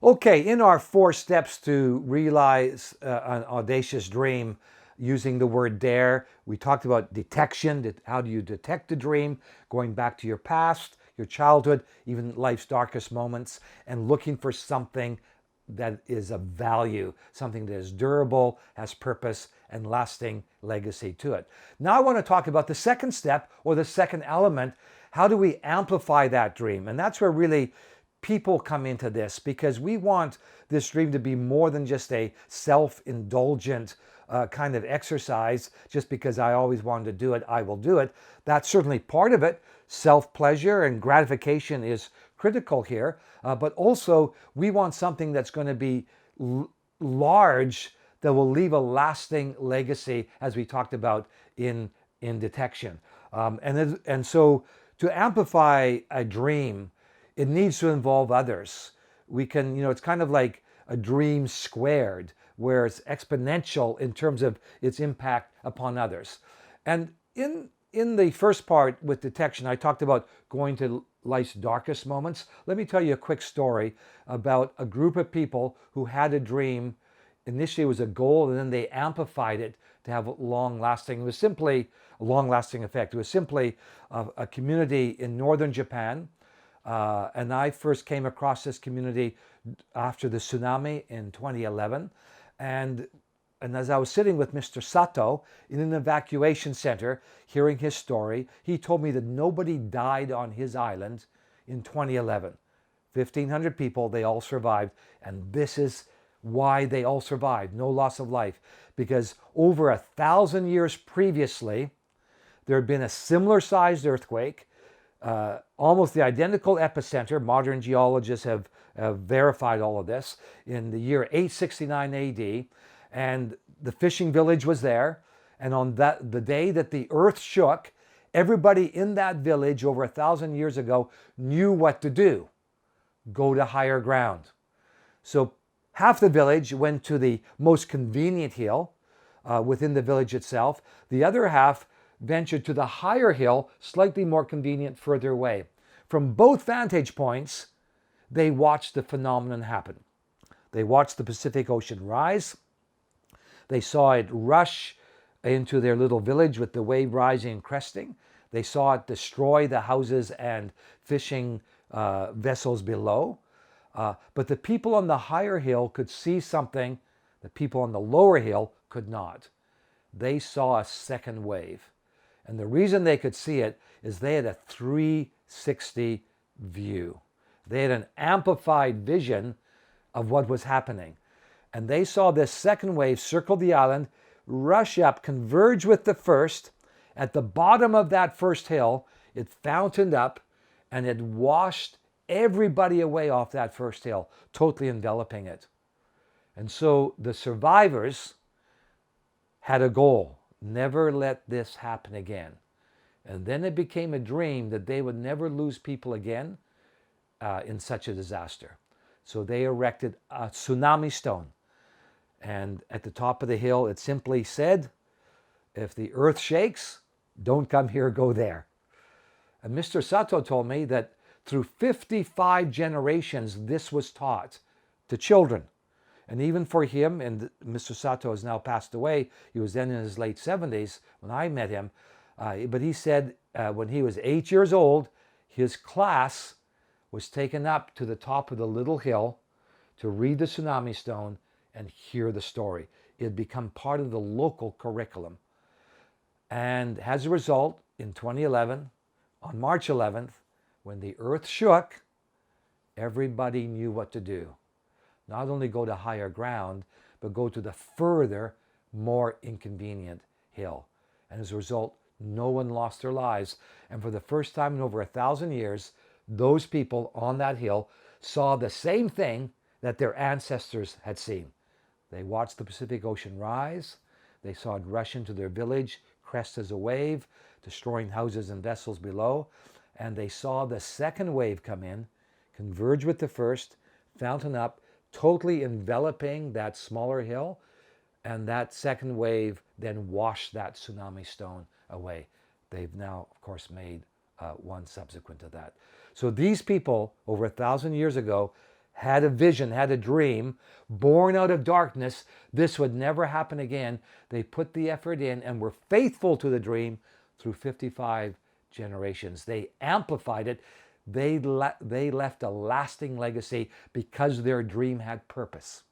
Okay, in our 4 steps to realize an audacious dream using the word dare, we talked about detection. How do you detect a dream? Going back to your past, your childhood, even life's darkest moments, and looking for something that is of value, something that is durable, has purpose, and lasting legacy to it. Now I want to talk about the second step, or the second element. How do we amplify that dream? And that's where really people come into this, because we want this dream to be more than just a self-indulgent kind of exercise. Just because I always wanted to do it, I will do it. That's certainly part of it. Self-pleasure and gratification is critical here. But also, we want something that's going to be large, that will leave a lasting legacy, as we talked about in detection. And so to amplify a dream, it needs to involve others. We can, it's kind of like a dream squared, where it's exponential in terms of its impact upon others. And in the first part with detection, I talked about going to life's darkest moments. Let me tell you a quick story about a group of people who had a dream. Initially, it was a goal, and then they amplified it to have long-lasting. It was simply a long-lasting effect. It was simply a community in northern Japan. And I first came across this community after the tsunami in 2011. And as I was sitting with Mr. Sato in an evacuation center, hearing his story, he told me that nobody died on his island in 2011. 1,500 people, they all survived. And this is why they all survived. No loss of life. Because over 1,000 years previously, there had been a similar sized earthquake, almost the identical epicenter. Modern geologists have verified all of this in the year 869 AD, and the fishing village was there. And on the day that the earth shook, everybody in that village over 1,000 years ago knew what to do: go to higher ground. So half the village went to the most convenient hill within the village itself. The other half ventured to the higher hill, slightly more convenient, further away. From both vantage points, they watched the phenomenon happen. They watched the Pacific Ocean rise. They saw it rush into their little village with the wave rising and cresting. They saw it destroy the houses and fishing vessels below. But the people on the higher hill could see something the people on the lower hill could not. They saw a second wave. And the reason they could see it is they had a 360 view. They had an amplified vision of what was happening. And they saw this second wave circle the island, rush up, converge with the first. At the bottom of that first hill, it fountained up, and it washed everybody away off that first hill, totally enveloping it. And so the survivors had a goal: never let this happen again. And then it became a dream that they would never lose people again in such a disaster. So they erected a tsunami stone. And at the top of the hill, it simply said, if the earth shakes, don't come here, go there. And Mr. Sato told me that through 55 generations, this was taught to children. And even for him, and Mr. Sato has now passed away, he was then in his late 70s when I met him, but he said when he was 8 years old, his class was taken up to the top of the little hill to read the tsunami stone and hear the story. It had become part of the local curriculum. And as a result, in 2011, on March 11th, when the earth shook, everybody knew what to do. Not only go to higher ground, but go to the further, more inconvenient hill. And as a result, no one lost their lives. And for the first time in over 1,000 years, those people on that hill saw the same thing that their ancestors had seen. They watched the Pacific Ocean rise. They saw it rush into their village, crest as a wave, destroying houses and vessels below. And they saw the second wave come in, converge with the first, fountain up, totally enveloping that smaller hill. And that second wave then washed that tsunami stone away. They've now, of course, made one subsequent to that. So these people, over 1,000 years ago, had a vision, had a dream, born out of darkness. This would never happen again. They put the effort in and were faithful to the dream through 55 generations. They amplified it. They left a lasting legacy because their dream had purpose.